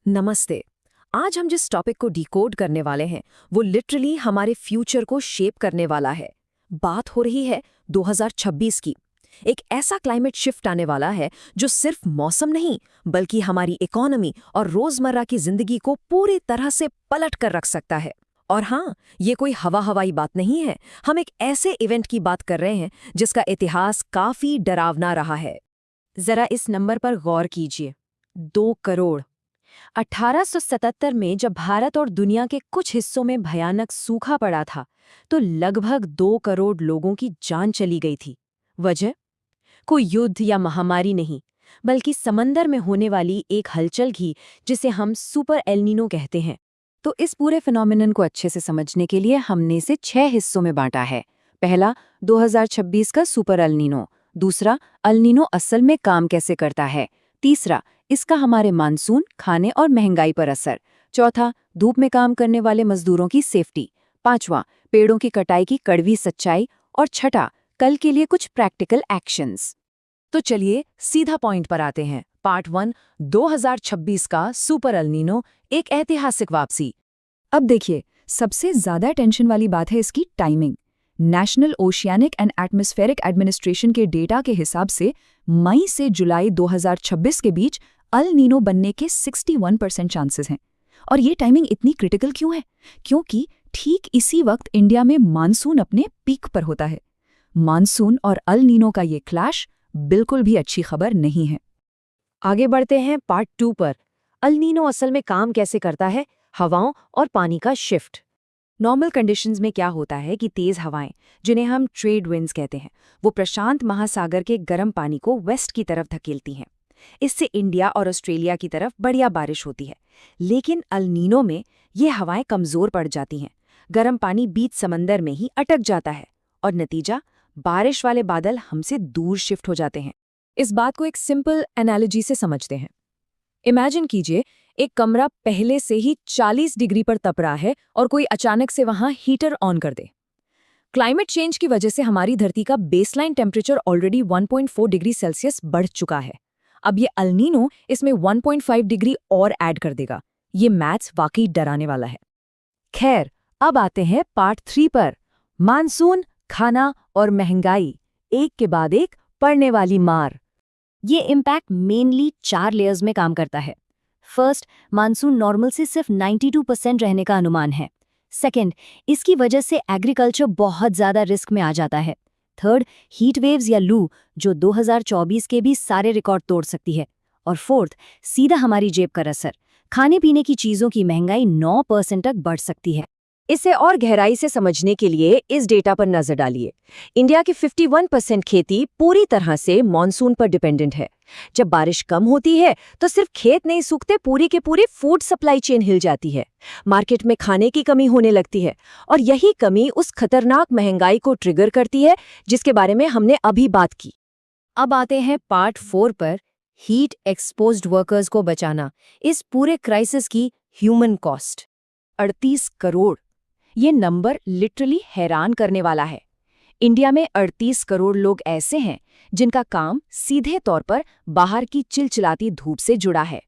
नमस्ते। आज हम जिस टॉपिक को डिकोड करने वाले हैं वो लिटरली हमारे फ्यूचर को शेप करने वाला है। बात हो रही है 2026 की। एक ऐसा क्लाइमेट शिफ्ट आने वाला है जो सिर्फ मौसम नहीं बल्कि हमारी इकोनॉमी और रोजमर्रा की जिंदगी को पूरी तरह से पलट कर रख सकता है। और हाँ, ये कोई हवाई बात नहीं है। हम एक ऐसे इवेंट की बात कर रहे हैं जिसका इतिहास काफी डरावना रहा है। जरा इस नंबर पर गौर कीजिए, 2 करोड़। 1877 में जब भारत और दुनिया के कुछ हिस्सों में भयानक सूखा पड़ा था तो लगभग 2 करोड़ लोगों की जान चली गई थी। वजह? कोई युद्ध या महामारी नहीं, बल्कि समंदर में होने वाली एक हलचल थी जिसे हम सुपर एल्नीनो कहते हैं। तो इस पूरे फिनोमिनन को अच्छे से समझने के लिए हमने इसे 6 हिस्सों में बांटा है। पहला, 2026 का सुपर एल्नीनो। दूसरा, एल्नीनो असल में काम कैसे करता है। तीसरा, इसका हमारे मानसून, खाने और महंगाई पर असर। चौथा, धूप में काम करने वाले मजदूरों की सेफ्टी। पांचवा, पेड़ों की कटाई की कड़वी सच्चाई। और छठा, कल के लिए कुछ प्रैक्टिकल एक्शंस। तो चलिए सीधा पॉइंट पर आते हैं। पार्ट 1, 2026 का सुपर एल्नीनो, एक ऐतिहासिक वापसी। अब देखिए, सबसे ज्यादा टेंशन वाली बात है इसकी timing. National oceanic and atmospheric administration के डेटा के हिसाब से मई से जुलाई 2026 के बीच अल नीनो बनने के 61% चांसेस हैं। और ये टाइमिंग इतनी क्रिटिकल क्यों है? क्योंकि ठीक इसी वक्त इंडिया में मानसून अपने पीक पर होता है। मानसून और अल नीनो का ये क्लैश बिल्कुल भी अच्छी खबर नहीं है। आगे बढ़ते हैं पार्ट 2 पर। अल नीनो असल में काम कैसे करता है, हवाओं और पानी का शिफ्ट। नॉर्मल कंडीशंस में क्या होता है कि तेज हवाएं, जिन्हें हम ट्रेड विंड्स कहते हैं, वो प्रशांत महासागर के गर्म पानी को वेस्ट की तरफ धकेलती हैं। इससे इंडिया और ऑस्ट्रेलिया की तरफ बढ़िया बारिश होती है। लेकिन अल नीनो में ये हवाएं कमजोर पड़ जाती हैं। गर्म पानी बीच समंदर में ही अटक जाता है और नतीजा, बारिश वाले बादल हमसे दूर शिफ्ट हो जाते हैं। इस बात को एक सिंपल एनालॉजी से समझते हैं। इमेजिन कीजिए, एक कमरा पहले से ही 40 डिग्री पर तप रहा है और कोई अचानक से वहां हीटर ऑन कर दे। क्लाइमेट चेंज की वजह से हमारी धरती का baseline temperature already 1.4 degree Celsius बढ़ चुका है। अब ये अल नीनो इसमें 1.5 डिग्री और ऐड कर देगा। ये मैथ्स वाकई डराने वाला है। खैर, अब आते हैं पार्ट 3 पर। मानसून, खाना और महंगाई, एक के बाद एक पड़ने वाली मार। ये इम्पैक्ट मेनली 4 लेयर्स में काम करता है। फर्स्ट, मानसून नॉर्मल से सिर्फ 92% रहने का अनुमान है। सेकेंड, इसकी वजह से एग्रीकल्चर बहुत ज़्यादा रिस्क में आ जाता है। थर्ड, हीट वेव्स या लू, जो 2024 के भी सारे रिकॉर्ड तोड़ सकती है। और फोर्थ, सीधा हमारी जेब का असर, खाने पीने की चीज़ों की महंगाई 9% तक बढ़ सकती है। इसे और गहराई से समझने के लिए इस डेटा पर नजर डालिए। इंडिया की 51% खेती पूरी तरह से मॉनसून पर डिपेंडेंट है। जब बारिश कम होती है तो सिर्फ खेत नहीं सूखते, पूरी के पूरी फूड सप्लाई चेन हिल जाती है। मार्केट में खाने की कमी होने लगती है और यही कमी उस खतरनाक महंगाई को ट्रिगर करती है जिसके बारे में हमने अभी बात की। अब आते हैं पार्ट 4 पर, हीट एक्सपोज्ड वर्कर्स को बचाना, इस पूरे क्राइसिस की ह्यूमन कॉस्ट। 38 करोड़। ये नंबर लिटरली हैरान करने वाला है। इंडिया में 38 करोड़ लोग ऐसे हैं जिनका काम सीधे तौर पर बाहर की चिलचिलाती धूप से जुड़ा है।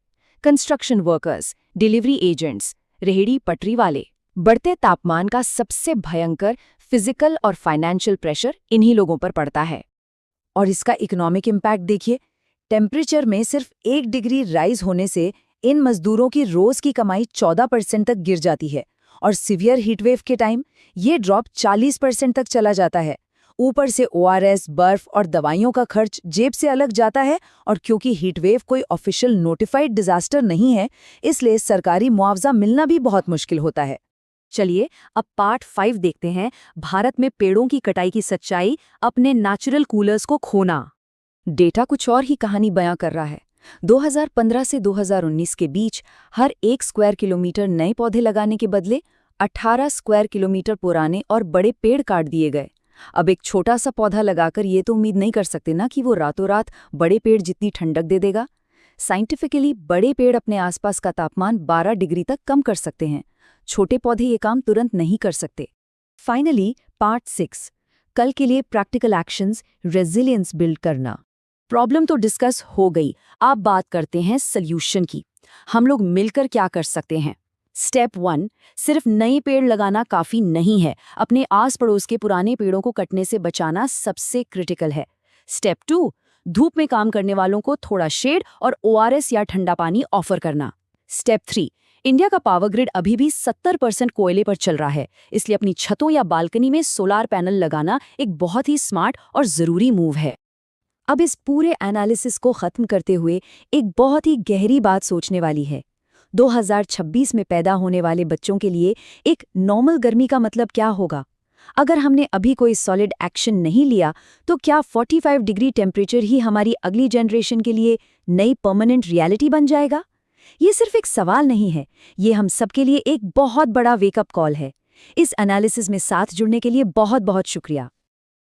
कंस्ट्रक्शन वर्कर्स, डिलीवरी एजेंट्स, रेहड़ी पटरी वाले। बढ़ते तापमान का सबसे भयंकर फिजिकल और फाइनेंशियल प्रेशर इन्हीं लोगों पर पड़ता है। और इसका इकोनॉमिक इम्पैक्ट देखिए। टेम्परेचर में सिर्फ 1 डिग्री राइज होने से इन मजदूरों की रोज की कमाई 14% तक गिर जाती है और सीवियर हीटवेव के टाइम ये ड्रॉप 40% तक चला जाता है। ऊपर से ओआरएस, बर्फ और दवाइयों का खर्च जेब से अलग जाता है। और क्योंकि हीटवेव कोई ऑफिशियल नोटिफाइड डिजास्टर नहीं है, इसलिए सरकारी मुआवजा मिलना भी बहुत मुश्किल होता है। चलिए अब पार्ट 5 देखते हैं, भारत में पेड़ों की कटाई की सच्चाई, अपने नेचुरल कूलर्स को खोना। डेटा कुछ और ही कहानी बयां कर रहा है। 2015 से 2019 के बीच हर 1 स्क्वायर किलोमीटर नए पौधे लगाने के बदले 18 स्क्वायर किलोमीटर पुराने और बड़े पेड़ काट दिए गए। अब एक छोटा सा पौधा लगाकर ये तो उम्मीद नहीं कर सकते ना कि वो रातों रात बड़े पेड़ जितनी ठंडक दे देगा। साइंटिफिकली बड़े पेड़ अपने आसपास का तापमान 12 डिग्री तक कम कर सकते हैं। छोटे पौधे ये काम तुरंत नहीं कर सकते। फाइनली पार्ट 6, कल के लिए प्रैक्टिकल एक्शंस, रेजिलियंस बिल्ड करना। प्रॉब्लम तो डिस्कस हो गई, अब बात करते हैं सल्यूशन की। हम लोग मिलकर क्या कर सकते हैं? स्टेप 1, सिर्फ नए पेड़ लगाना काफी नहीं है। अपने आस पड़ोस के पुराने पेड़ों को कटने से बचाना सबसे क्रिटिकल है। स्टेप 2, धूप में काम करने वालों को थोड़ा शेड और ओआरएस या ठंडा पानी ऑफर करना। स्टेप 3, इंडिया का पावर ग्रिड अभी भी 70% कोयले पर चल रहा है, इसलिए अपनी छतों या बालकनी में सोलार पैनल लगाना एक बहुत ही स्मार्ट और जरूरी मूव है। अब इस पूरे एनालिसिस को खत्म करते हुए एक बहुत ही गहरी बात सोचने वाली है। 2026 में पैदा होने वाले बच्चों के लिए एक नॉर्मल गर्मी का मतलब क्या होगा? अगर हमने अभी कोई सॉलिड एक्शन नहीं लिया तो क्या 45 डिग्री टेम्परेचर ही हमारी अगली जनरेशन के लिए नई परमानेंट रियलिटी बन जाएगा? ये सिर्फ एक सवाल नहीं है, ये हम सबके लिए एक बहुत बड़ा वेकअप कॉल है। इस एनालिसिस में साथ जुड़ने के लिए बहुत बहुत शुक्रिया।